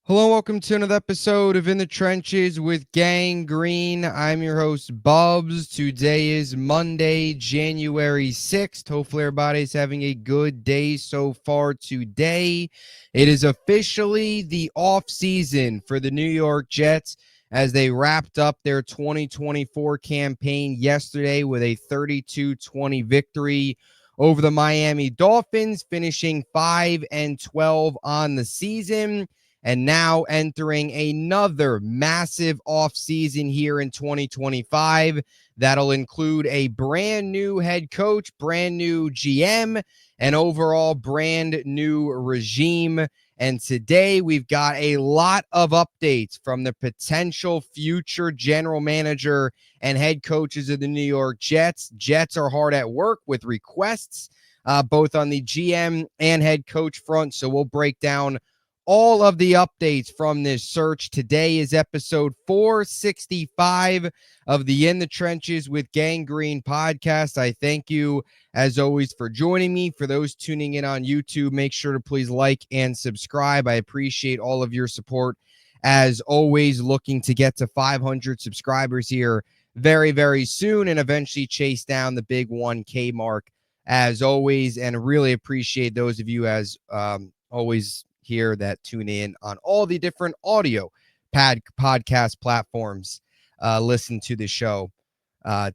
Hello, welcome to another episode of In the Trenches with Gang Green. I'm your host, Bubbs. Today is Monday, January 6th. Hopefully, everybody's having a good day so far today. It is officially the off season for the New York Jets as they wrapped up their 2024 campaign yesterday with a 32-20 victory over the Miami Dolphins, finishing 5-12 on the season. And now entering another massive offseason here in 2025. That'll include a brand new head coach, brand new GM, and overall brand new regime. And today we've got a lot of updates from the potential future general manager and head coaches of the New York Jets. Jets are hard at work with requests, both on the GM and head coach front. So we'll break down all of the updates from this search. Today is episode 465 of the In the Trenches with Gang Green podcast. I thank you, as always, for joining me. For those tuning in on YouTube, make sure to please like and subscribe. I appreciate all of your support. As always, looking to get to 500 subscribers here very, very soon and eventually chase down the big 1K mark, as always, and really appreciate those of you, as always, here that tune in on all the different audio podcast platforms, listen to the show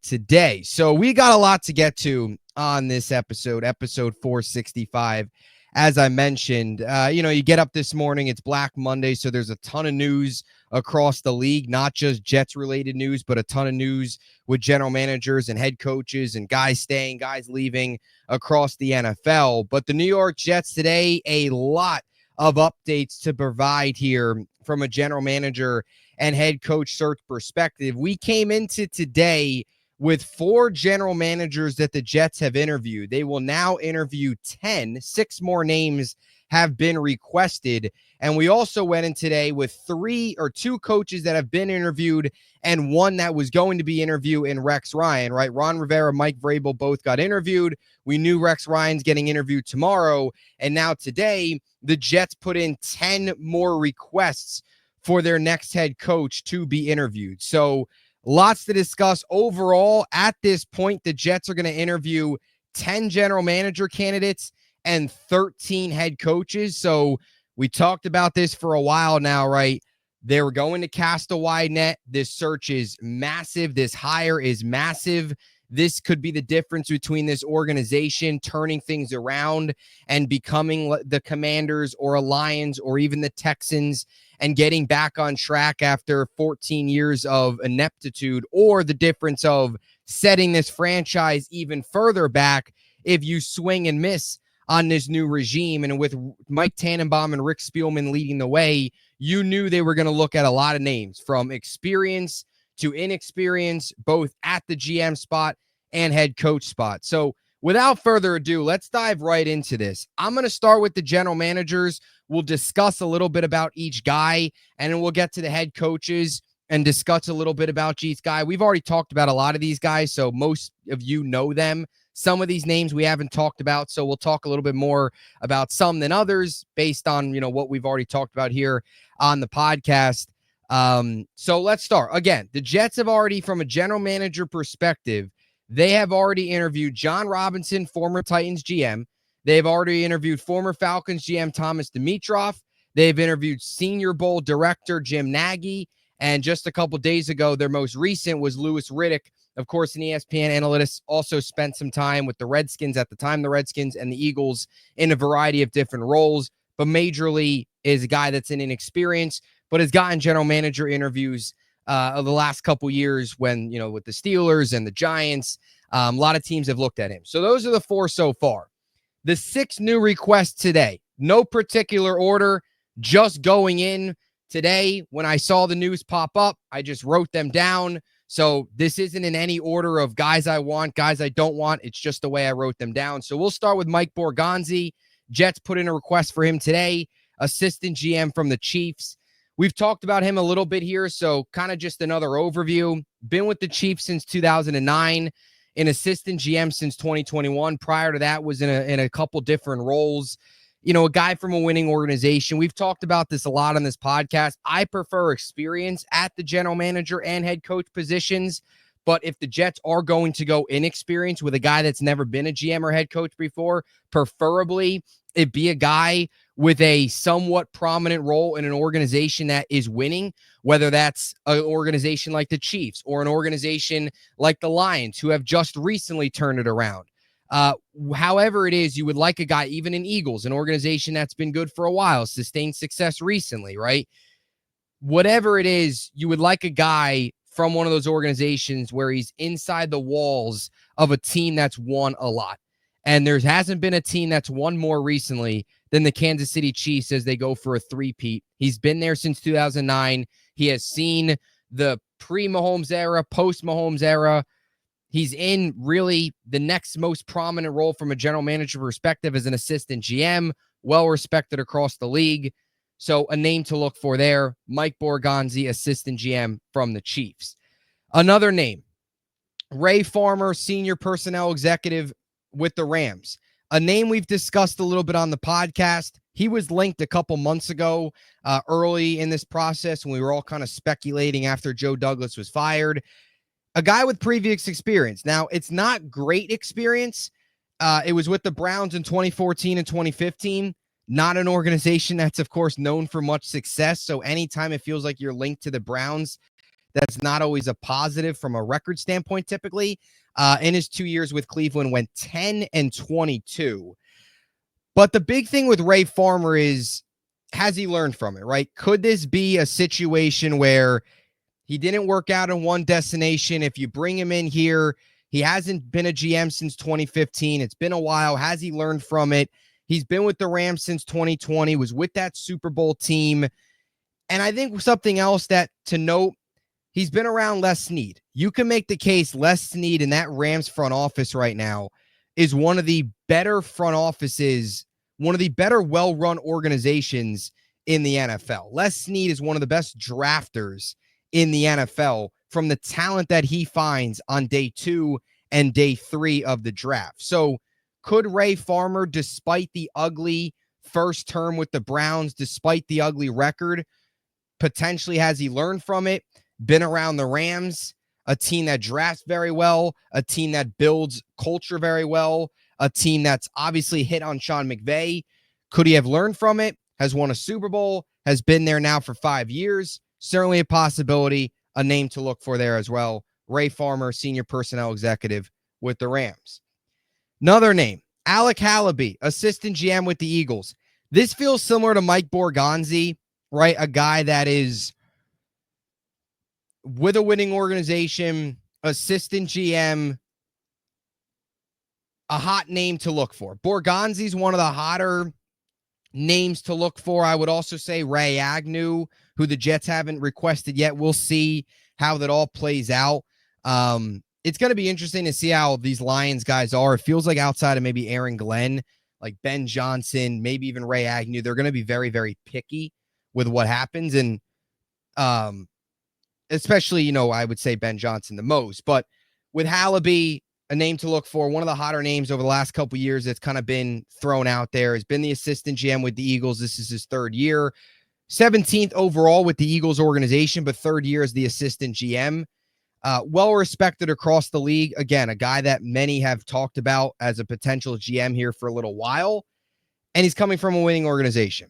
today. So we got a lot to get to on this episode 465. As I mentioned, you get up this morning, it's Black Monday, so there's a ton of news across the league, not just Jets related news, but a ton of news with general managers and head coaches and guys staying, guys leaving across the NFL. But the New York Jets today, a lot of updates to provide here from a general manager and head coach search perspective. We came into today with 4 general managers that the Jets have interviewed. They will now interview 10. 6 more names have been requested. And we also went in today with 2 coaches that have been interviewed and one that was going to be interviewed in Rex Ryan, right? Ron Rivera, Mike Vrabel both got interviewed. We knew Rex Ryan's getting interviewed tomorrow. And now today, the Jets put in 10 more requests for their next head coach to be interviewed. So lots to discuss. Overall, at this point, the Jets are going to interview 10 general manager candidates and 13 head coaches. So we talked about this for a while now, right? They were going to cast a wide net. This search is massive. This hire is massive. This could be the difference between this organization turning things around and becoming the Commanders or a Lions or even the Texans and getting back on track after 14 years of ineptitude, or the difference of setting this franchise even further back if you swing and miss on this new regime. And with Mike Tannenbaum and Rick Spielman leading the way, you knew they were going to look at a lot of names from experience to inexperience, both at the GM spot and head coach spot. So without further ado, let's dive right into this. I'm going to start with the general managers. We'll discuss a little bit about each guy, and then we'll get to the head coaches and discuss a little bit about each guy. We've already talked about a lot of these guys, so most of you know them. Some of these names we haven't talked about, so we'll talk a little bit more about some than others based on, what we've already talked about here on the podcast. So let's start. Again, the Jets have already, from a general manager perspective, they have already interviewed John Robinson, former Titans GM. They've already interviewed former Falcons GM Thomas Dimitroff. They've interviewed Senior Bowl director Jim Nagy. And just a couple days ago, their most recent was Louis Riddick. Of course, an ESPN analyst, also spent some time with the Redskins at the time, the Redskins and the Eagles, in a variety of different roles. But majorly is a guy that's in inexperience, but has gotten general manager interviews of the last couple years when, with the Steelers and the Giants. A lot of teams have looked at him. So those are the 4 so far. The 6 new requests today, no particular order, just going in today. When I saw the news pop up, I just wrote them down. So this isn't in any order of guys I want, guys I don't want. It's just the way I wrote them down. So we'll start with Mike Borgonzi. Jets put in a request for him today, assistant GM from the Chiefs. We've talked about him a little bit here, so kind of just another overview. Been with the Chiefs since 2009, an assistant GM since 2021. Prior to that was in a couple different roles. a guy from a winning organization. We've talked about this a lot on this podcast. I prefer experience at the general manager and head coach positions. But if the Jets are going to go inexperienced with a guy that's never been a GM or head coach before, preferably it be a guy with a somewhat prominent role in an organization that is winning, whether that's an organization like the Chiefs or an organization like the Lions, who have just recently turned it around. However it is, you would like a guy, even in Eagles, an organization that's been good for a while, sustained success recently, right? Whatever it is, you would like a guy from one of those organizations where he's inside the walls of a team that's won a lot. And there hasn't been a team that's won more recently than the Kansas City Chiefs as they go for a three-peat. He's been there since 2009. He has seen the pre-Mahomes era, post-Mahomes era. He's in really the next most prominent role from a general manager perspective as an assistant GM, well-respected across the league. So a name to look for there, Mike Borgonzi, assistant GM from the Chiefs. Another name, Ray Farmer, senior personnel executive with the Rams. A name we've discussed a little bit on the podcast. He was linked a couple months ago, early in this process when we were all kind of speculating after Joe Douglas was fired. A guy with previous experience. Now, it's not great experience. It was with the Browns in 2014 and 2015. Not an organization that's, of course, known for much success. So anytime it feels like you're linked to the Browns, that's not always a positive from a record standpoint, typically. In his 2 years with Cleveland, went 10-22. But the big thing with Ray Farmer is, has he learned from it, right? Could this be a situation where he didn't work out in one destination? If you bring him in here, he hasn't been a GM since 2015. It's been a while. Has he learned from it? He's been with the Rams since 2020, was with that Super Bowl team. And I think something else that to note, he's been around Les Snead. You can make the case Les Snead in that Rams front office right now is one of the better front offices, one of the better well-run organizations in the NFL. Les Snead is one of the best drafters in the NFL from the talent that he finds on day 2 and day 3 of the draft. So could Ray Farmer, despite the ugly first term with the Browns, despite the ugly record, potentially, has he learned from it? Been around the Rams, a team that drafts very well, a team that builds culture very well, a team that's obviously hit on Sean McVay. Could he have learned from it? Has won a Super Bowl, has been there now for 5 years. Certainly a possibility, a name to look for there as well. Ray Farmer, senior personnel executive with the Rams. Another name, Alec Hallaby, assistant GM with the Eagles. This feels similar to Mike Borgonzi, right? A guy that is with a winning organization, assistant GM, a hot name to look for. Borgonzi's one of the hotter names to look for. I would also say Ray Agnew, who the Jets haven't requested yet. We'll see how that all plays out. It's going to be interesting to see how these Lions guys are. It feels like outside of maybe Aaron Glenn, like Ben Johnson, maybe even Ray Agnew, they're going to be very, very picky with what happens. And especially, I would say Ben Johnson the most. But with Hallaby, a name to look for, one of the hotter names over the last couple of years that's kind of been thrown out there, has been the assistant GM with the Eagles. This is his third year. 17th overall with the Eagles organization, but third year as the assistant GM. Well-respected across the league. Again, a guy that many have talked about as a potential GM here for a little while, and he's coming from a winning organization.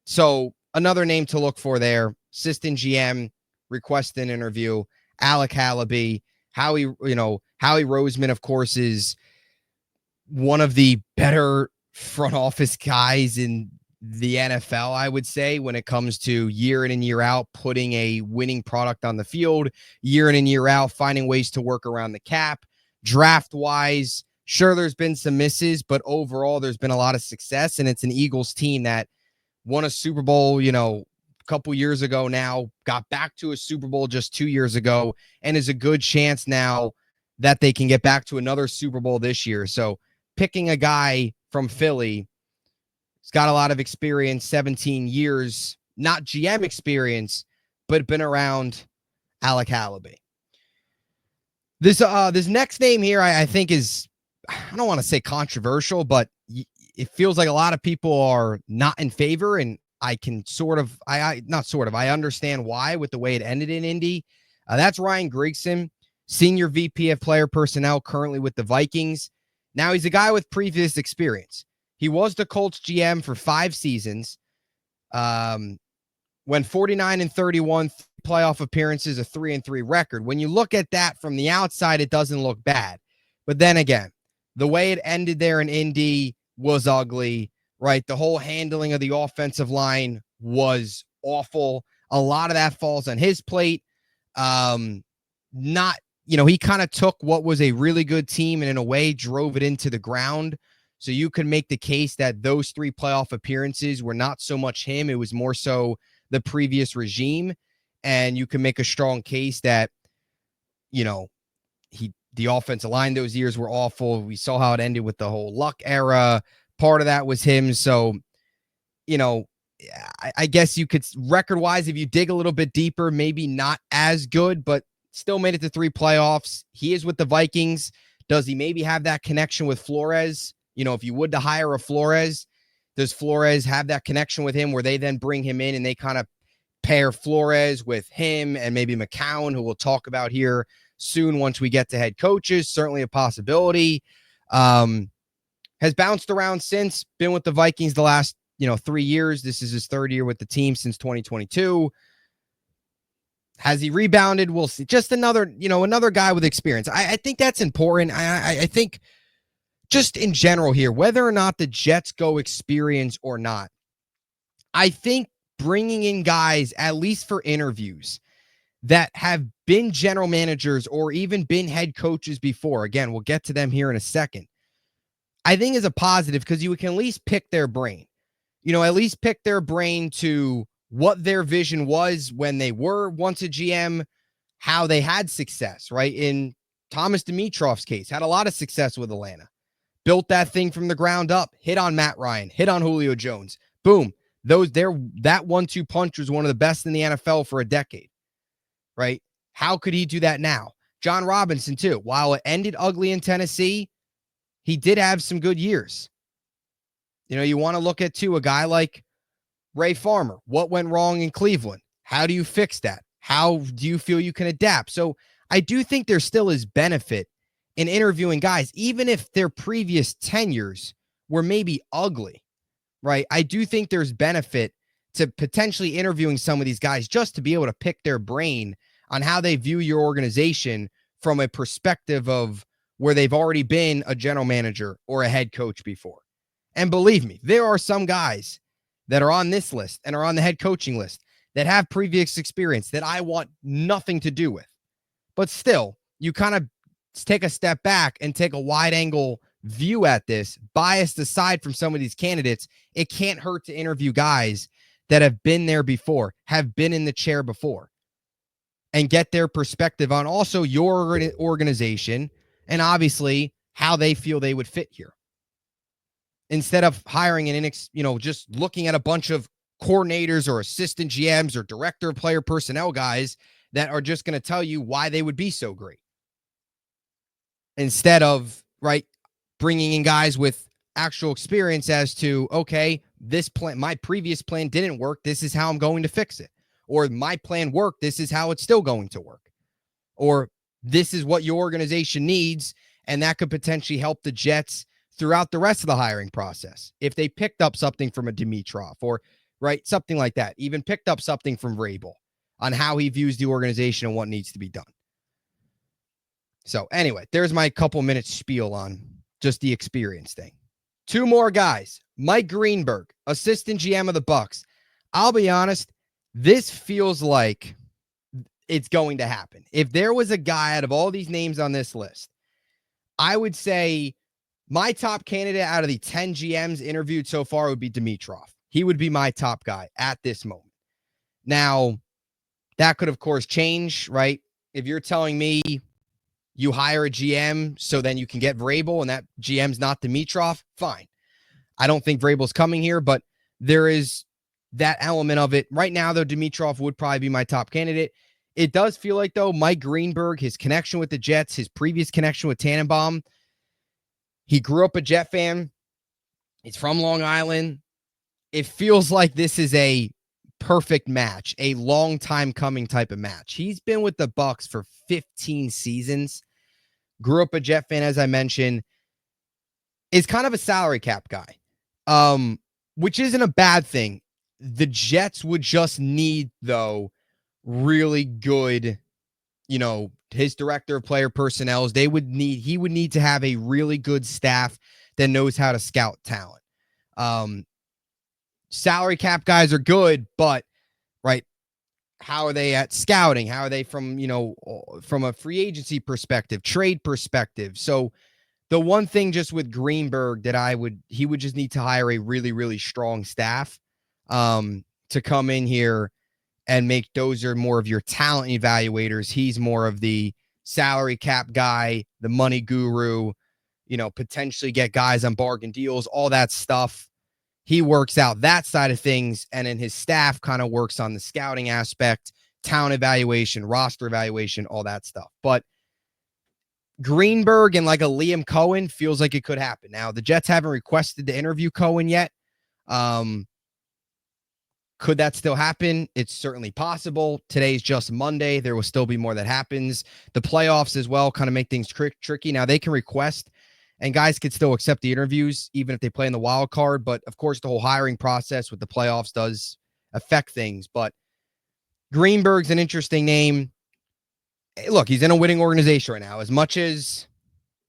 So another name to look for there, assistant GM, request an interview, Alec Hallaby. Howie Roseman, of course, is one of the better front office guys in the NFL, I would say, when it comes to year in and year out, putting a winning product on the field, year in and year out, finding ways to work around the cap. Draft-wise, sure, there's been some misses, but overall, there's been a lot of success, and it's an Eagles team that won a Super Bowl, a couple years ago now, got back to a Super Bowl just 2 years ago, and is a good chance now that they can get back to another Super Bowl this year. So picking a guy from Philly, he's got a lot of experience, 17 years, not GM experience, but been around, Alec Hallaby. This next name here, I think is, I don't want to say controversial, but it feels like a lot of people are not in favor, and I can I understand why with the way it ended in Indy. That's Ryan Grigson, Senior VP of Player Personnel, currently with the Vikings. Now he's a guy with previous experience. He was the Colts GM for 5 seasons. When 49-31 playoff appearances, a 3-3 record. When you look at that from the outside, it doesn't look bad. But then again, the way it ended there in Indy was ugly, right? The whole handling of the offensive line was awful. A lot of that falls on his plate. He kind of took what was a really good team and in a way drove it into the ground. So you could make the case that those 3 playoff appearances were not so much him. It was more so the previous regime. And you can make a strong case that, the offensive line those years were awful. We saw how it ended with the whole Luck era. Part of that was him. So, I guess you could, record-wise, if you dig a little bit deeper, maybe not as good, but still made it to 3 playoffs. He is with the Vikings. Does he maybe have that connection with Flores? If you would to hire a Flores, does Flores have that connection with him where they then bring him in and they kind of pair Flores with him and maybe McCown, who we'll talk about here soon once we get to head coaches? Certainly a possibility. Has bounced around since, been with the Vikings the last 3 years. This is his 3rd year with the team since 2022. Has he rebounded? We'll see. Just another guy with experience. I think that's important. I think just in general here, whether or not the Jets go experience or not, I think bringing in guys, at least for interviews, that have been general managers or even been head coaches before, again, we'll get to them here in a second, I think is a positive because you can at least pick their brain. At least pick their brain to what their vision was when they were once a GM, how they had success, right? In Thomas Dimitrov's case, had a lot of success with Atlanta. Built that thing from the ground up, hit on Matt Ryan, hit on Julio Jones. Boom. That 1-2 punch was one of the best in the NFL for a decade, right? How could he do that now? John Robinson, too. While it ended ugly in Tennessee, he did have some good years. You want to look at, too, a guy like Ray Farmer. What went wrong in Cleveland? How do you fix that? How do you feel you can adapt? So I do think there still is benefit in interviewing guys, even if their previous tenures were maybe ugly, right? I do think there's benefit to potentially interviewing some of these guys just to be able to pick their brain on how they view your organization from a perspective of where they've already been a general manager or a head coach before. And believe me, there are some guys that are on this list and are on the head coaching list that have previous experience that I want nothing to do with. But still, you kind of take a step back and take a wide angle view at this, biased aside from some of these candidates. It can't hurt to interview guys that have been there before, have been in the chair before, and get their perspective on also your organization and obviously how they feel they would fit here. Instead of hiring just looking at a bunch of coordinators or assistant GMs or director of player personnel guys that are just going to tell you why they would be so great. Instead of, right, bringing in guys with actual experience as to, okay, this plan, my previous plan didn't work. This is how I'm going to fix it. Or my plan worked. This is how it's still going to work. Or this is what your organization needs. And that could potentially help the Jets throughout the rest of the hiring process. If they picked up something from a Dimitrov or, right, something like that, even picked up something from Vrabel on how he views the organization and what needs to be done. So anyway, there's my couple minutes spiel on just the experience thing. 2 more guys. Mike Greenberg, assistant GM of the Bucs. I'll be honest, this feels like it's going to happen. If there was a guy out of all these names on this list, I would say my top candidate out of the 10 GMs interviewed so far would be Dimitrov. He would be my top guy at this moment. Now, that could, of course, change, right? If you're telling me you hire a GM so then you can get Vrabel and that GM's not Dimitrov, fine. I don't think Vrabel's coming here, but there is that element of it. Right now, though, Dimitrov would probably be my top candidate. It does feel like, though, Mike Greenberg, his connection with the Jets, his previous connection with Tannenbaum, he grew up a Jet fan. He's from Long Island. It feels like this is a perfect match, a long time coming type of match. He's been with the Bucks for 15 seasons. Grew up a Jet fan, as I mentioned. Is kind of a salary cap guy, which isn't a bad thing. The Jets would just need, though, really good, his director of player personnel. He would need to have a really good staff that knows how to scout talent. Salary cap guys are good, but right, how are they at scouting? How are they from a free agency perspective, trade perspective? So the one thing just with Greenberg that he would just need to hire a really, really strong staff to come in here and make those are more of your talent evaluators. He's more of the salary cap guy, the money guru, potentially get guys on bargain deals, all that stuff. He works out that side of things, and then his staff kind of works on the scouting aspect, talent evaluation, roster evaluation, all that stuff. But Greenberg and like a Liam Cohen feels like it could happen. Now, the Jets haven't requested to interview Cohen yet. Could that still happen? It's certainly possible. Today's just Monday. There will still be more that happens. The playoffs as well kind of make things tricky. Now, they can request, and guys could still accept the interviews, even if they play in the wild card. But, of course, the whole hiring process with the playoffs does affect things. But Greenberg's an interesting name. Look, he's in a winning organization right now. As much as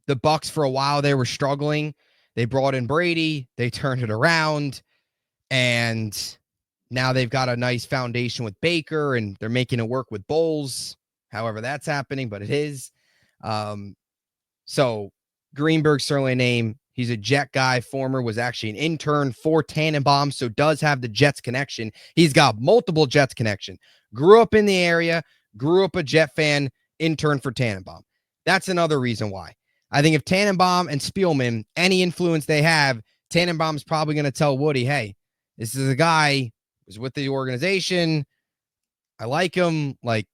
the Bucks for a while they were struggling, they brought in Brady, they turned it around, and now they've got a nice foundation with Baker, and they're making it work with Bowles. However that's happening, but it is. So Greenberg's certainly a name. He's a Jet guy. Former was actually an intern for Tannenbaum, so does have the Jets connection. He's got multiple Jets connection. Grew up in the area, grew up a Jet fan, intern for Tannenbaum. That's another reason why. I think if Tannenbaum and Spielman, any influence they have, Tannenbaum's probably going to tell Woody, hey, this is a guy who's with the organization. I like him. Like,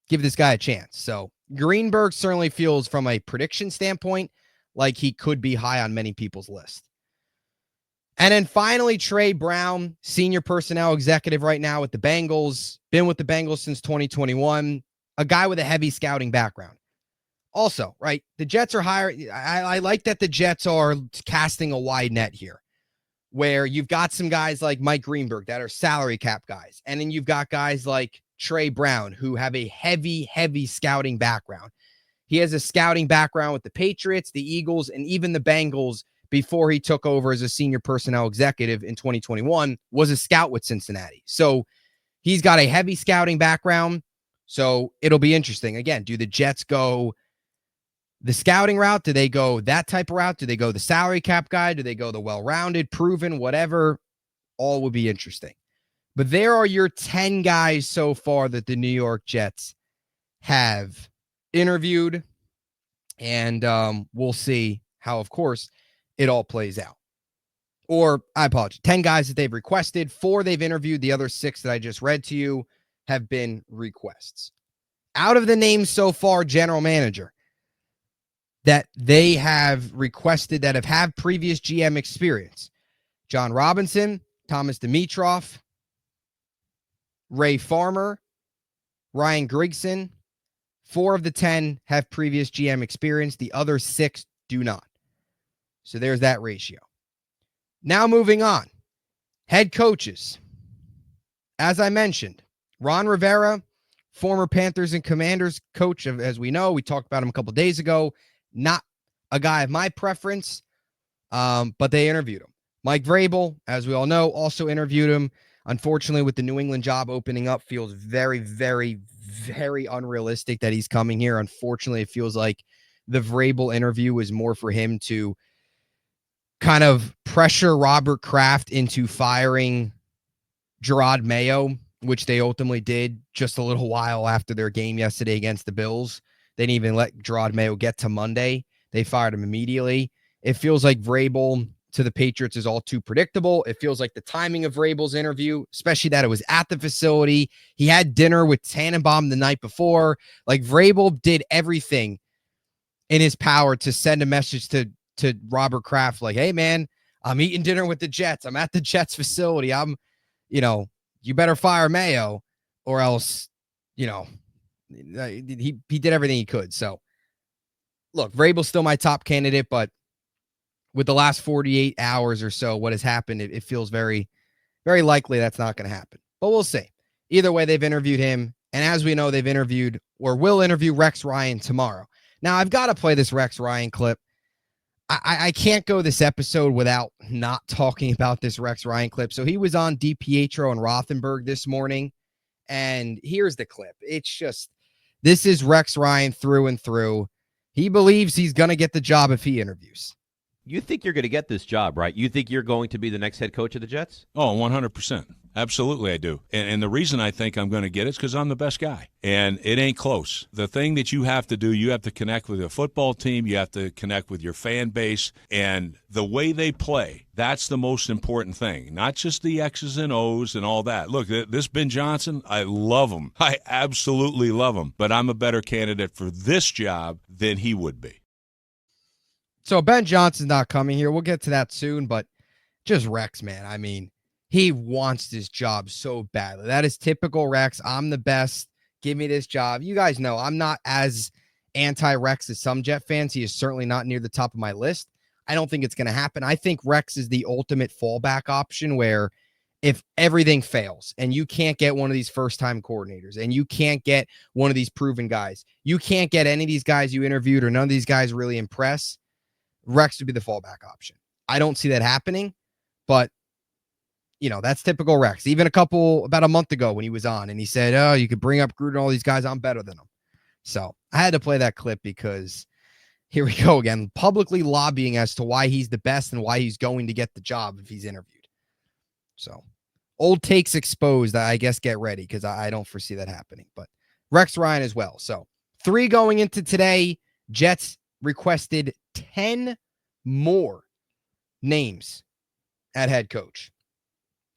give this guy a chance. So Greenberg certainly feels, from a prediction standpoint, like he could be high on many people's list. And then finally, Trey Brown, senior personnel executive right now with the Bengals, been with the Bengals since 2021, a guy with a heavy scouting background. Also, right, the Jets are hiring. I like that the Jets are casting a wide net here, where you've got some guys like Mike Greenberg that are salary cap guys. And then you've got guys like Trey Brown who have a heavy, heavy scouting background. He has a scouting background with the Patriots, the Eagles, and even the Bengals before he took over as a senior personnel executive in 2021, was a scout with Cincinnati. So he's got a heavy scouting background. So it'll be interesting. Again, do the Jets go the scouting route? Do they go that type of route? Do they go the salary cap guy? Do they go the well-rounded, proven, whatever? All would be interesting. But there are your 10 guys so far that the New York Jets have interviewed. And we'll see how, of course, it all plays out. Or, I apologize, 10 guys that they've requested, 4 they've interviewed. The other 6 that I just read to you have been requests. Out of the names so far, general manager, that they have requested that have had previous GM experience: John Robinson, Thomas Dimitroff, Ray Farmer, Ryan Grigson. 4 of the 10 have previous GM experience. The other 6 do not. So there's that ratio. Now moving on. Head coaches. As I mentioned, Ron Rivera, former Panthers and Commanders coach, as we know, we talked about him a couple of days ago. Not a guy of my preference, but they interviewed him. Mike Vrabel, as we all know, also interviewed him. Unfortunately, with the New England job opening up, feels very, very, very unrealistic that he's coming here. Unfortunately, it feels like the Vrabel interview was more for him to kind of pressure Robert Kraft into firing Gerard Mayo, which they ultimately did just a little while after their game yesterday against the Bills. They didn't even let Gerard Mayo get to Monday. They fired him immediately. It feels like Vrabel to the Patriots is all too predictable. It feels like the timing of Vrabel's interview, especially that it was at the facility. He had dinner with Tannenbaum the night before. Like, Vrabel did everything in his power to send a message to Robert Kraft, like, hey, man, I'm eating dinner with the Jets. I'm at the Jets facility. You better fire Mayo or else, he did everything he could. So, look, Vrabel's still my top candidate, but with the last 48 hours or so, what has happened, it feels very, very likely that's not going to happen. But we'll see. Either way, they've interviewed him. And as we know, they've interviewed or will interview Rex Ryan tomorrow. Now, I've got to play this Rex Ryan clip. I can't go this episode without not talking about this Rex Ryan clip. So he was on DiPietro and Rothenberg this morning. And here's the clip. It's just, this is Rex Ryan through and through. He believes he's going to get the job if he interviews. You think you're going to get this job, right? You think you're going to be the next head coach of the Jets? Oh, 100%. Absolutely, I do. And the reason I think I'm going to get it is because I'm the best guy. And it ain't close. The thing that you have to do, you have to connect with a football team. You have to connect with your fan base. And the way they play, that's the most important thing. Not just the X's and O's and all that. Look, this Ben Johnson, I love him. I absolutely love him. But I'm a better candidate for this job than he would be. So Ben Johnson's not coming here. We'll get to that soon. But just Rex, man. I mean, he wants this job so badly. That is typical Rex. I'm the best. Give me this job. You guys know I'm not as anti-Rex as some Jet fans. He is certainly not near the top of my list. I don't think it's going to happen. I think Rex is the ultimate fallback option where if everything fails and you can't get one of these first-time coordinators and you can't get one of these proven guys, you can't get any of these guys you interviewed or none of these guys really impress, Rex would be the fallback option. I don't see that happening, but that's typical Rex. Even about a month ago when he was on and he said, oh, you could bring up Gruden and all these guys. I'm better than them. So I had to play that clip because here we go again, publicly lobbying as to why he's the best and why he's going to get the job if he's interviewed. So old takes exposed. I guess get ready because I don't foresee that happening, but Rex Ryan as well. So 3 going into today, Jets requested 10 more names at head coach.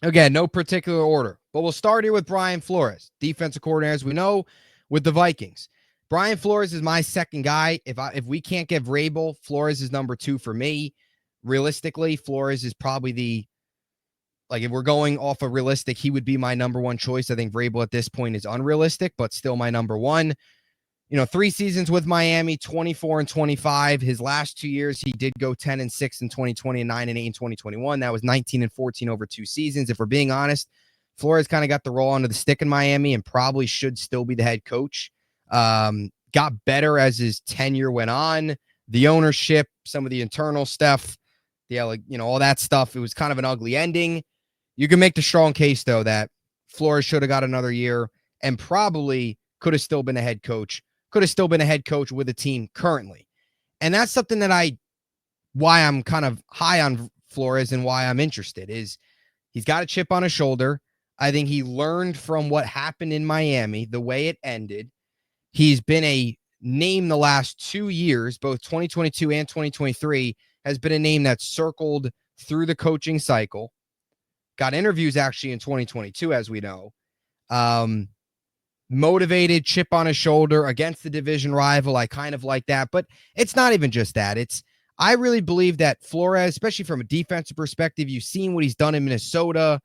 Again, no particular order, but we'll start here with Brian Flores, defensive coordinator, as we know, with the Vikings. Brian Flores is my second guy. If we can't get Vrabel, Flores is number 2 for me. Realistically, Flores is probably if we're going off of realistic, he would be my number 1 choice. I think Vrabel at this point is unrealistic, but still my number 1. 3 seasons with Miami, 24-25. His last 2 years, he did go 10-6 in 2020 and 9-8 in 2021. That was 19-14 over 2 seasons. If we're being honest, Flores kind of got the roll under the stick in Miami and probably should still be the head coach. Got better as his tenure went on. The ownership, some of the internal stuff, all that stuff. It was kind of an ugly ending. You can make the strong case, though, that Flores should have got another year and probably could have still been a head coach. Could have still been a head coach with a team currently. And that's something that why I'm kind of high on Flores and why I'm interested is he's got a chip on his shoulder. I think he learned from what happened in Miami, the way it ended. He's been a name the last 2 years, both 2022 and 2023, has been a name that's circled through the coaching cycle. Got interviews actually in 2022, as we know. Motivated, chip on his shoulder against the division rival. I kind of like that, but it's not even just that. I really believe that Flores, especially from a defensive perspective, you've seen what he's done in Minnesota.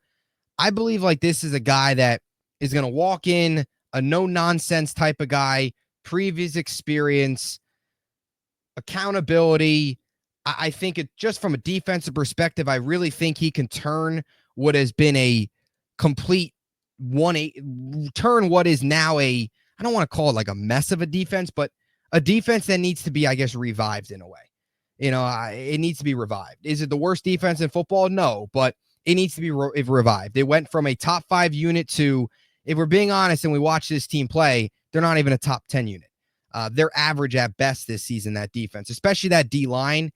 I believe this is a guy that is going to walk in, a no-nonsense type of guy, previous experience, accountability. I think just from a defensive perspective, I really think he can turn what has been a complete turn what is now I don't want to call it a mess of a defense, but a defense that needs to be, I guess, revived in a way. It needs to be revived. Is it the worst defense in football? No, but it needs to be revived. It went from a top 5 unit to, if we're being honest and we watch this team play, they're not even a top 10 unit. They're average at best this season, that defense, especially that D-line.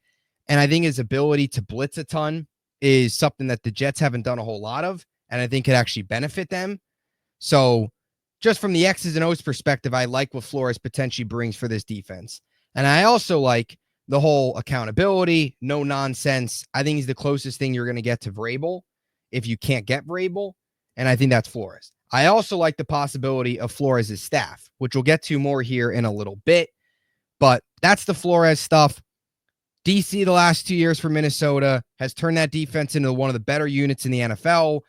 And I think his ability to blitz a ton is something that the Jets haven't done a whole lot of, and I think could actually benefit them. So just from the X's and O's perspective, I like what Flores potentially brings for this defense. And I also like the whole accountability, no nonsense. I think he's the closest thing you're going to get to Vrabel if you can't get Vrabel, and I think that's Flores. I also like the possibility of Flores' staff, which we'll get to more here in a little bit, but that's the Flores stuff. DC the last 2 years for Minnesota has turned that defense into one of the better units in the NFL.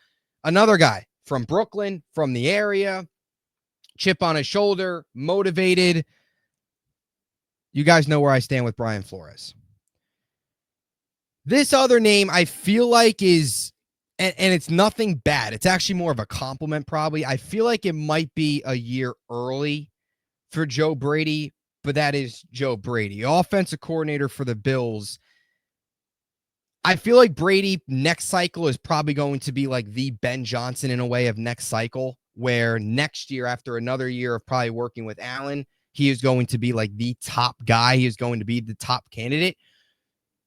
Another guy from Brooklyn, from the area, chip on his shoulder, motivated. You guys know where I stand with Brian Flores. This other name I feel like is, and it's nothing bad. It's actually more of a compliment probably. I feel like it might be a year early for Joe Brady, but that is Joe Brady, offensive coordinator for the Bills. I feel like Brady next cycle is probably going to be like the Ben Johnson in a way of next cycle, where next year, after another year of probably working with Allen, he is going to be like the top guy. He is going to be the top candidate.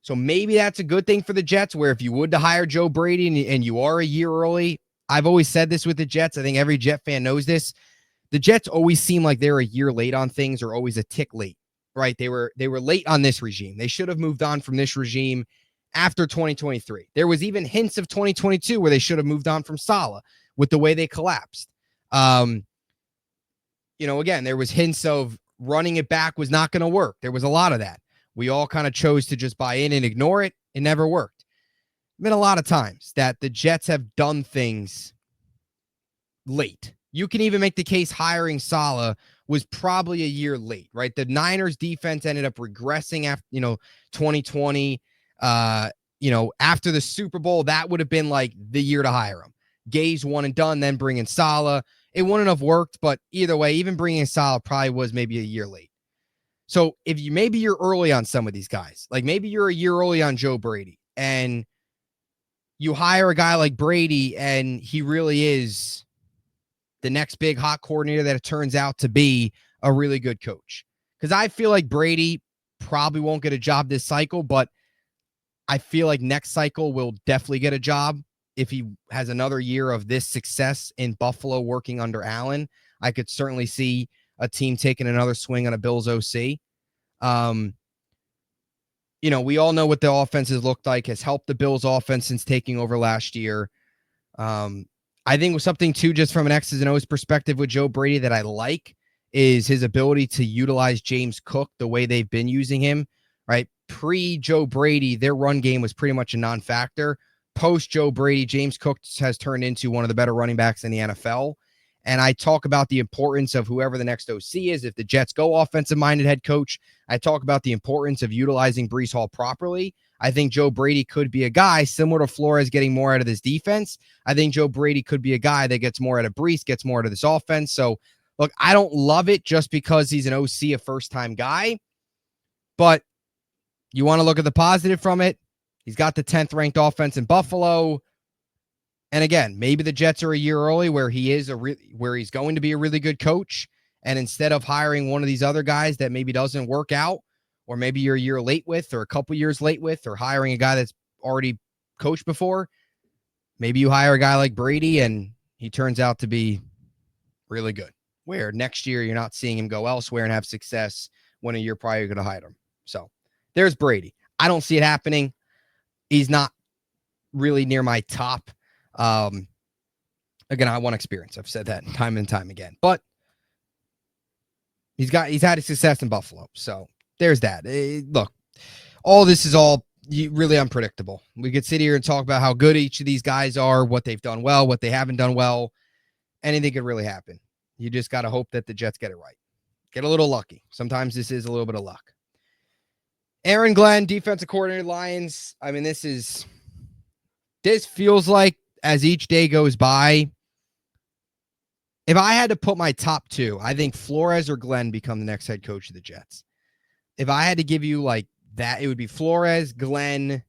So maybe that's a good thing for the Jets, where if you would to hire Joe Brady and you are a year early, I've always said this with the Jets. I think every Jet fan knows this. The Jets always seem like they're a year late on things, or always a tick late, right? They were late on this regime. They should have moved on from this regime after 2023. There was even hints of 2022 where they should have moved on from Saleh with the way they collapsed. Again, there was hints of running it back was not going to work. There was a lot of that. We all kind of chose to just buy in and ignore it. It never worked. Been a lot of times that the Jets have done things late. You can even make the case hiring Saleh was probably a year late, right? The Niners defense ended up regressing after, 2020. After the Super Bowl, that would have been like the year to hire him. Gay's one and done, then bring in Saleh. It wouldn't have worked, but either way, even bringing in Saleh probably was maybe a year late. So if maybe you're early on some of these guys, like maybe you're a year early on Joe Brady, and you hire a guy like Brady and he really is the next big hot coordinator that it turns out to be a really good coach. Because I feel like Brady probably won't get a job this cycle, but I feel like next cycle will definitely get a job if he has another year of this success in Buffalo working under Allen. I could certainly see a team taking another swing on a Bills OC. We all know what the offenses looked like, has helped the Bills offense since taking over last year. I think with something too, just from an X's and O's perspective with Joe Brady that I like is his ability to utilize James Cook the way they've been using him, right? Pre-Joe Brady, their run game was pretty much a non-factor. Post-Joe Brady, James Cook has turned into one of the better running backs in the NFL. And I talk about the importance of whoever the next OC is. If the Jets go offensive-minded head coach, I talk about the importance of utilizing Breece Hall properly. I think Joe Brady could be a guy similar to Flores getting more out of this defense. I think Joe Brady could be a guy that gets more out of Breece, gets more out of this offense. So, look, I don't love it just because he's an OC, a first-time guy. But you want to look at the positive from it. He's got the 10th ranked offense in Buffalo. And again, maybe the Jets are a year early where he's going to be a really good coach. And instead of hiring one of these other guys that maybe doesn't work out, or maybe you're a year late with, or a couple years late with, or hiring a guy that's already coached before, maybe you hire a guy like Brady and he turns out to be really good. Where next year you're not seeing him go elsewhere and have success when a year prior you're going to hire him. So there's Brady. I don't see it happening. He's not really near my top. Again, I want experience. I've said that time and time again, but he's had a success in Buffalo. So there's that. Look, all this is all really unpredictable. We could sit here and talk about how good each of these guys are, what they've done well, what they haven't done well. Anything could really happen. You just got to hope that the Jets get it right. Get a little lucky. Sometimes this is a little bit of luck. Aaron Glenn, defensive coordinator, Lions. I mean, this feels like as each day goes by, if I had to put my top two, I think Flores or Glenn become the next head coach of the Jets. If I had to give you like that, it would be Flores, Glenn,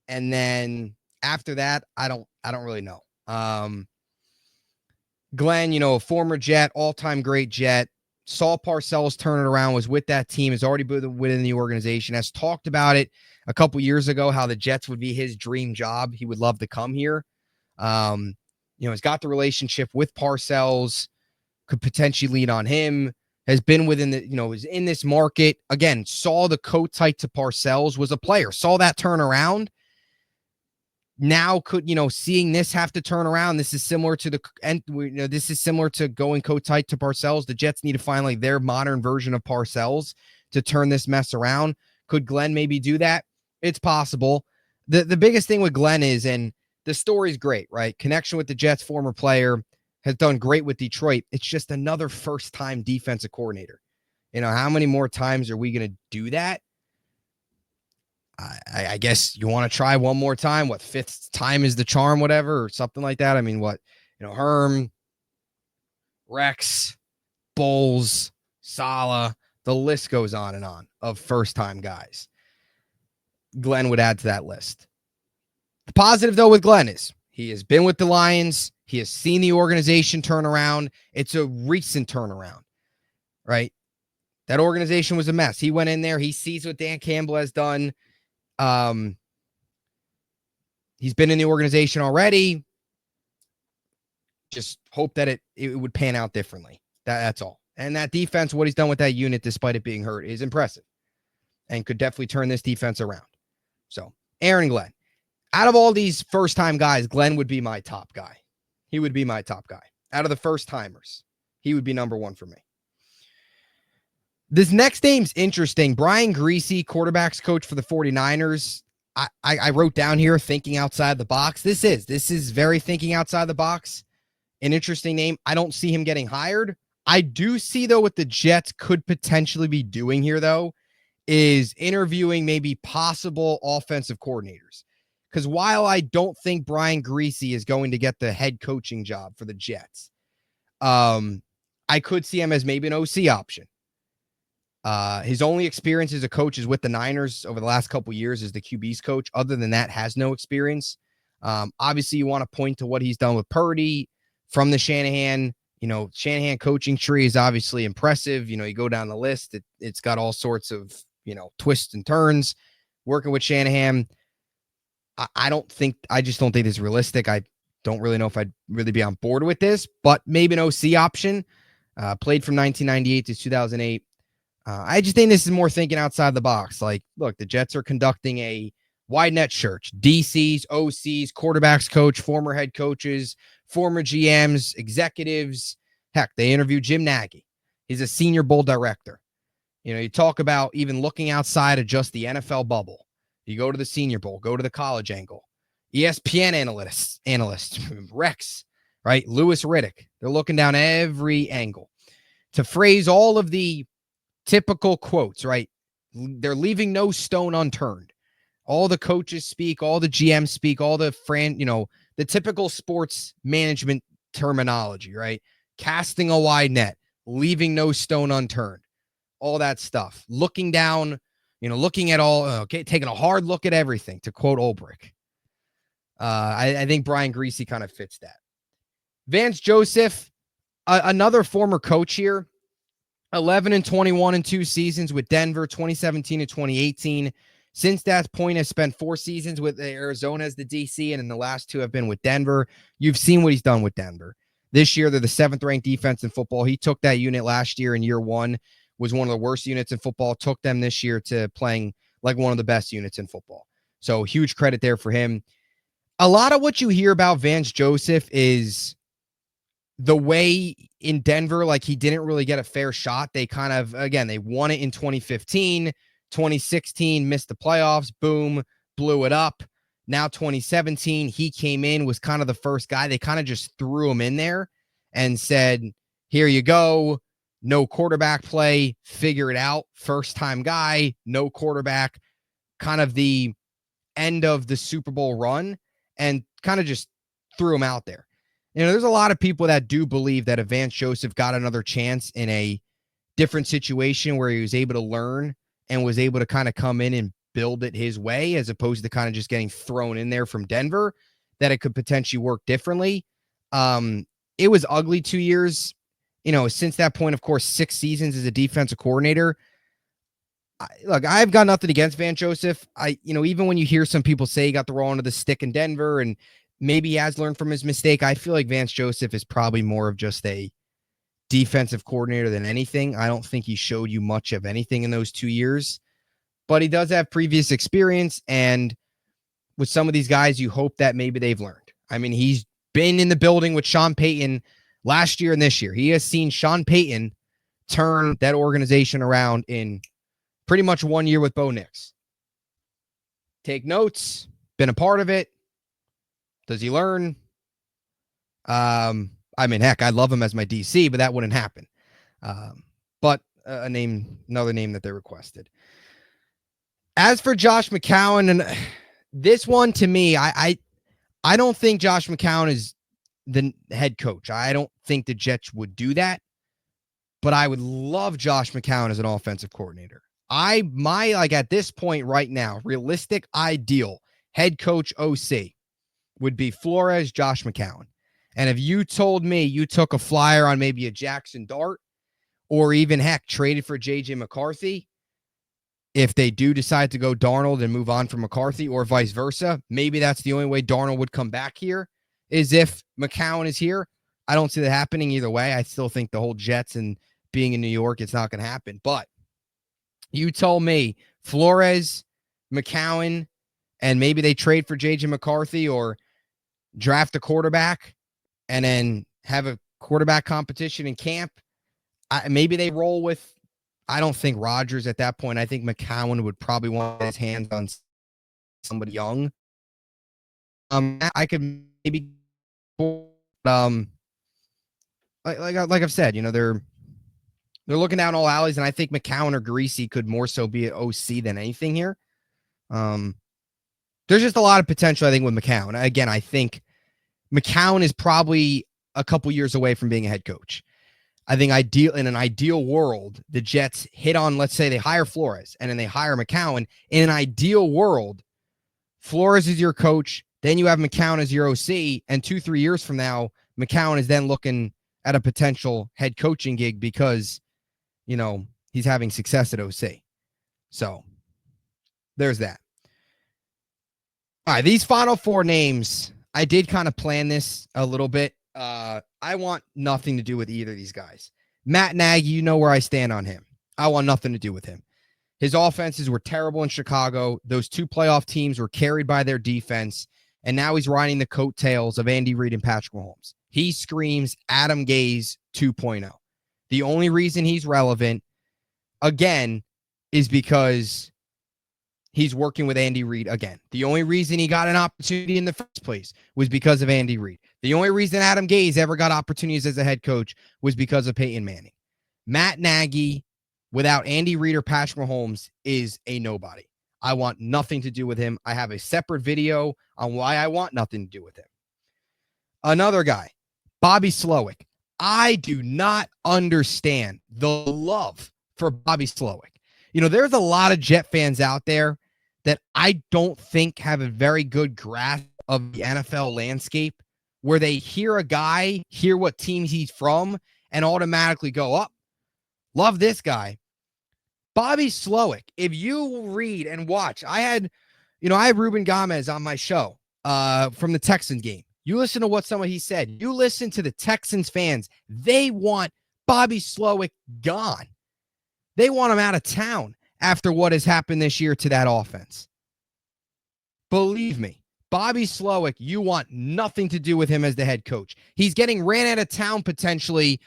and then after that, I don't really know. Glenn, a former Jet, all-time great Jet, saw Parcells turn it around, was with that team, is already within the organization, has talked about it a couple years ago, how the Jets would be his dream job. He would love to come here. He's got the relationship with Parcells, could potentially lean on him, has been within is in this market. Again, saw the coat tight to Parcells, was a player, saw that turn around. Now seeing this have to turn around. This is similar to going coat tight to Parcells. The Jets need to find like their modern version of Parcells to turn this mess around. Could Glenn maybe do that? It's possible. The biggest thing with Glenn is, and the story's great, right? Connection with the Jets, former player, has done great with Detroit. It's just another first-time defensive coordinator. How many more times are we going to do that? I guess you want to try one more time. What, fifth time is the charm, whatever, or something like that? I mean, Herm, Rex, Bowles, Saleh, the list goes on and on of first-time guys. Glenn would add to that list. The positive, though, with Glenn is he has been with the Lions. He has seen the organization turn around. It's a recent turnaround, right? That organization was a mess. He went in there. He sees what Dan Campbell has done. He's been in the organization already. Just hope that it would pan out differently. That's all. And that defense, what he's done with that unit, despite it being hurt, is impressive and could definitely turn this defense around. So, Aaron Glenn. Out of all these first-time guys, Glenn would be my top guy. He would be my top guy. Out of the first-timers, he would be number one for me. This next name's interesting. Brian Griese, quarterbacks coach for the 49ers. I wrote down here thinking outside the box. This is very thinking outside the box. An interesting name. I don't see him getting hired. I do see, though, what the Jets could potentially be doing here, though, is interviewing maybe possible offensive coordinators. Because while I don't think Brian Griese is going to get the head coaching job for the Jets, I could see him as maybe an OC option. His only experience as a coach is with the Niners over the last couple of years as the QB's coach. Other than that, has no experience. Obviously, you want to point to what he's done with Purdy from the Shanahan. Shanahan coaching tree is obviously impressive. You go down the list. It's got all sorts of, twists and turns. Working with Shanahan, I just don't think it's realistic. I don't really know if I'd really be on board with this, but maybe an OC option. Played from 1998 to 2008. I just think this is more thinking outside the box. Like, look, the Jets are conducting a wide net search. DCs, OCs, quarterbacks coach, former head coaches, former GMs, executives. Heck, they interviewed Jim Nagy. He's a Senior Bowl director. You talk about even looking outside of just the NFL bubble. You go to the Senior Bowl, go to the college angle. ESPN analyst, Rex, right? Louis Riddick. They're looking down every angle to phrase all of the typical quotes, right? They're leaving no stone unturned. All the coaches speak, all the GMs speak, all the the typical sports management terminology, right? Casting a wide net, leaving no stone unturned. All that stuff. Looking down, looking at all, taking a hard look at everything, to quote Ulbrich. I think Brian Griese kind of fits that. Vance Joseph, another former coach here, 11-21 in 2 seasons with Denver, 2017 to 2018. Since that point, has spent 4 seasons with Arizona as the DC, and in the last 2 have been with Denver. You've seen what he's done with Denver. This year, they're the 7th-ranked defense in football. He took that unit last year in year 1, was one of the worst units in football, took them this year to playing like one of the best units in football. So huge credit there for him. A lot of what you hear about Vance Joseph is the way in Denver, like he didn't really get a fair shot. They kind of, again, they won it in 2015, 2016, missed the playoffs, boom, blew it up. Now 2017, he came in, was kind of the first guy. They kind of just threw him in there and said, here you go. No quarterback play, figure it out. First time guy, no quarterback, kind of the end of the Super Bowl run, and kind of just threw him out there. There's a lot of people that do believe that if Vance Joseph got another chance in a different situation where he was able to learn and was able to kind of come in and build it his way, as opposed to kind of just getting thrown in there from Denver, that it could potentially work differently. It was ugly 2 years. Since that point, of course, 6 seasons as a defensive coordinator. Look, I've got nothing against Vance Joseph. Even when you hear some people say he got the raw end of the stick in Denver and maybe he has learned from his mistake, I feel like Vance Joseph is probably more of just a defensive coordinator than anything. I don't think he showed you much of anything in those 2 years, but he does have previous experience. And with some of these guys, you hope that maybe they've learned. I mean, he's been in the building with Sean Payton last year and this year. He has seen Sean Payton turn that organization around in pretty much 1 year with Bo Nix. Take notes, been a part of it. Does he learn? I mean, heck, I'd love him as my DC, but that wouldn't happen. But another name that they requested. As for Josh McCown, and this one to me, I don't think Josh McCown is the head coach. I don't think the Jets would do that, but I would love Josh McCown as an offensive coordinator. At this point right now, realistic, ideal head coach OC would be Flores, Josh McCown. And if you told me you took a flyer on maybe a Jackson Dart or even, heck, traded for J.J. McCarthy, if they do decide to go Darnold and move on from McCarthy or vice versa, maybe that's the only way Darnold would come back here is if McCown is here. I don't see that happening either way. I still think the whole Jets and being in New York, it's not going to happen. But you told me Flores, McCown, and maybe they trade for J.J. McCarthy or draft a quarterback and then have a quarterback competition in camp. Maybe they roll with, I don't think Rodgers at that point. I think McCown would probably want his hands on somebody young. I could maybe, like I've said, they're looking down all alleys, and I think McCown or Greasy could more so be an OC than anything here. There's just a lot of potential, I think, with McCown. Again, I think McCown is probably a couple years away from being a head coach. I think in an ideal world, the Jets hit on, let's say they hire Flores and then they hire McCown. In an ideal world, Flores is your coach. Then you have McCown as your OC. And 2-3 years from now, McCown is then looking at a potential head coaching gig because, he's having success at OC. So there's that. All right, these final four names, I did kind of plan this a little bit. I want nothing to do with either of these guys. Matt Nagy, you know where I stand on him. I want nothing to do with him. His offenses were terrible in Chicago. Those two playoff teams were carried by their defense, and now he's riding the coattails of Andy Reid and Patrick Mahomes. He screams Adam Gase 2.0. The only reason he's relevant, again, is because he's working with Andy Reid again. The only reason he got an opportunity in the first place was because of Andy Reid. The only reason Adam Gase ever got opportunities as a head coach was because of Peyton Manning. Matt Nagy, without Andy Reid or Patrick Mahomes, is a nobody. I want nothing to do with him. I have a separate video on why I want nothing to do with him. Another guy, Bobby Slowick. I do not understand the love for Bobby Slowick. There's a lot of Jet fans out there that I don't think have a very good grasp of the NFL landscape, where they hear a guy, hear what team he's from, and automatically go, oh, love this guy. Bobby Slowick, if you read and watch, I had Ruben Gomez on my show from the Texans game. You listen to what he said. You listen to the Texans fans. They want Bobby Slowick gone. They want him out of town after what has happened this year to that offense. Believe me, Bobby Slowick, you want nothing to do with him as the head coach. He's getting ran out of town potentially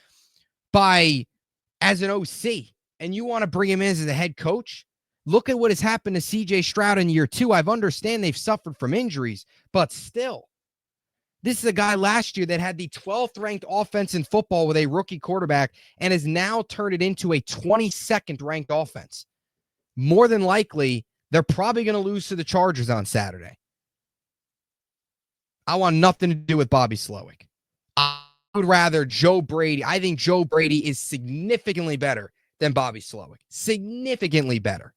as an OC, and you want to bring him in as the head coach? Look at what has happened to C.J. Stroud in year 2. I understand they've suffered from injuries, but still. This is a guy last year that had the 12th ranked offense in football with a rookie quarterback and has now turned it into a 22nd ranked offense. More than likely, they're probably going to lose to the Chargers on Saturday. I want nothing to do with Bobby Slowick. I would rather Joe Brady. I think Joe Brady is significantly better than Bobby Slowick. Significantly better.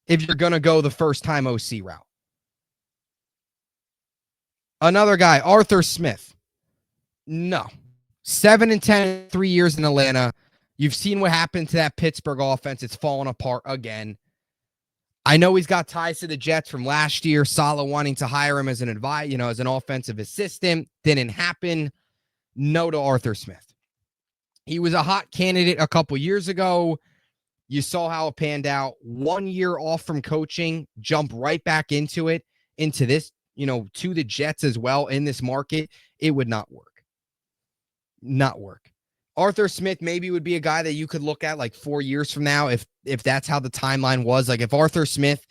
If you're going to go the first-time OC route. Another guy, Arthur Smith. No. 7-10, 3 years in Atlanta. You've seen what happened to that Pittsburgh offense. It's fallen apart again. I know he's got ties to the Jets from last year. Saleh wanting to hire him as an as an offensive assistant. Didn't happen. No to Arthur Smith. He was a hot candidate a couple years ago. You saw how it panned out. 1 year off from coaching, jump right back into this, to the Jets as well in this market. It would not work. Not work. Arthur Smith maybe would be a guy that you could look at like 4 years from now if that's how the timeline was. Like if Arthur Smith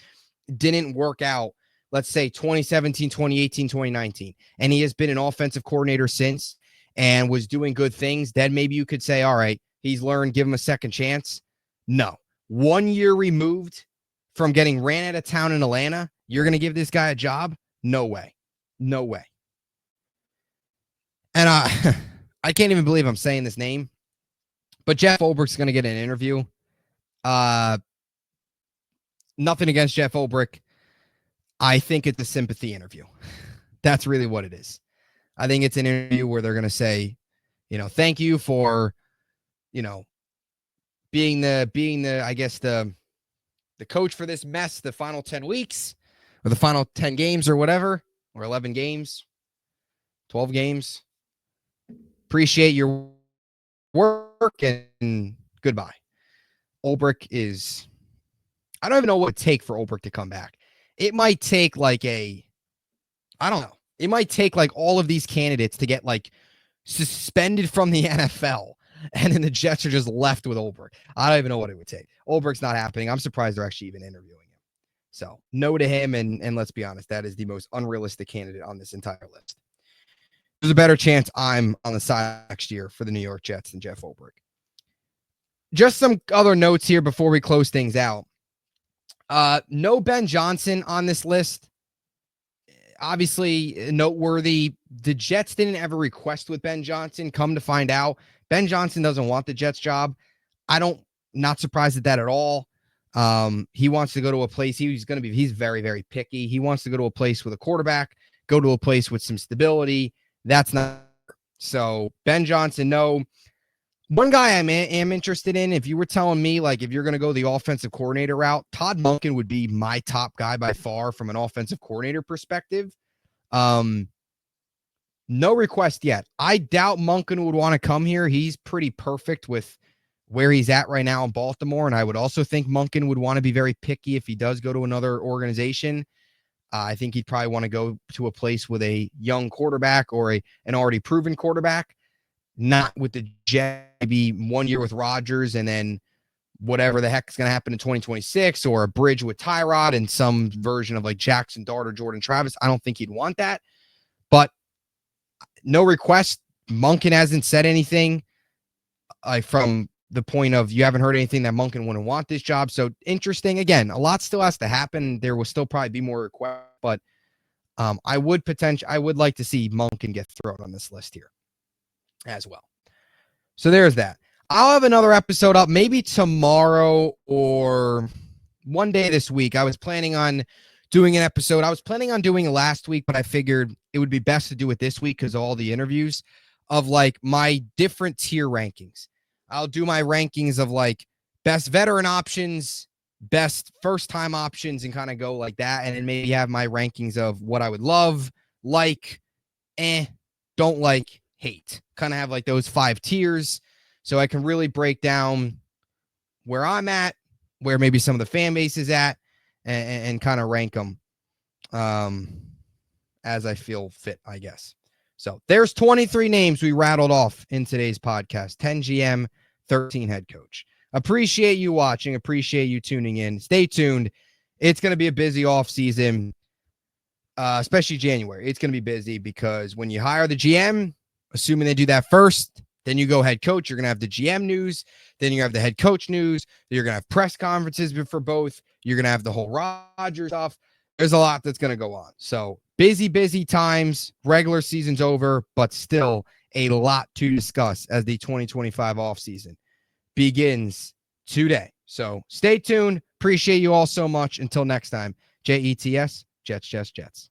didn't work out, let's say 2017, 2018, 2019, and he has been an offensive coordinator since and was doing good things, then maybe you could say, all right, he's learned, give him a second chance. No. 1 year removed from getting ran out of town in Atlanta, you're going to give this guy a job? No way. No way. And I can't even believe I'm saying this name, but Jeff Ulbricht's going to get an interview. Nothing against Jeff Ulbricht. I think it's a sympathy interview. That's really what it is. I think it's an interview where they're going to say, thank you for, being the, I guess the coach for this mess, the final 10 weeks or the final 10 games or whatever, or 11 games, 12 games. Appreciate your work and goodbye. Ulbricht is, I don't even know what it would take for Ulbricht to come back. It might take I don't know. It might take like all of these candidates to get like suspended from the NFL. And then the Jets are just left with Ulbricht. I don't even know what it would take. Ulbricht's not happening. I'm surprised they're actually even interviewing him. So no to him. And let's be honest, that is the most unrealistic candidate on this entire list. There's a better chance I'm on the side next year for the New York Jets than Jeff Ulbricht. Just some other notes here before we close things out. No Ben Johnson on this list. Obviously noteworthy. The Jets didn't ever request with Ben Johnson. Come to find out, Ben Johnson doesn't want the Jets job. Not surprised at that at all. He wants to go to a place. He's very, very picky. He wants to go to a place with a quarterback, go to a place with some stability. That's not so. Ben Johnson, no. One guy I am interested in, if you were telling me, like, if you're going to go the offensive coordinator route, Todd Monken would be my top guy by far from an offensive coordinator perspective. No request yet. I doubt Monken would want to come here. He's pretty perfect with where he's at right now in Baltimore, and I would also think Monken would want to be very picky if he does go to another organization. I think he'd probably want to go to a place with a young quarterback or an already proven quarterback. Not with the Jets, maybe 1 year with Rodgers and then whatever the heck is going to happen in 2026, or a bridge with Tyrod and some version of like Jackson Dart or Jordan Travis. I don't think he'd want that, but no request. Monken hasn't said anything from the point of you haven't heard anything that Monken wouldn't want this job. So interesting. Again, a lot still has to happen. There will still probably be more requests, but I would like to see Monken get thrown on this list here as well. So there's that. I'll have another episode up maybe tomorrow or one day this week. I was planning on doing an episode. I was planning on doing it last week, but I figured it would be best to do it this week because of all the interviews of like my different tier rankings. I'll do my rankings of like best veteran options, best first time options, and kind of go like that. And then maybe have my rankings of what I would love, like, don't like, hate. Kind of have like those 5 tiers so I can really break down where I'm at, where maybe some of the fan base is at, and kind of rank them as I feel fit, I guess. So there's 23 names we rattled off in today's podcast. 10 GM, 13 head coach. Appreciate you watching. Appreciate you tuning in. Stay tuned. It's going to be a busy off season, especially January. It's going to be busy because when you hire the GM, assuming they do that first, then you go head coach. You're going to have the GM news. Then you have the head coach news. You're going to have press conferences for both. You're going to have the whole Rodgers stuff. There's a lot that's going to go on. So busy times. Regular season's over, but still a lot to discuss as the 2025 offseason begins today. So stay tuned. Appreciate you all so much. Until next time, JETS, Jets.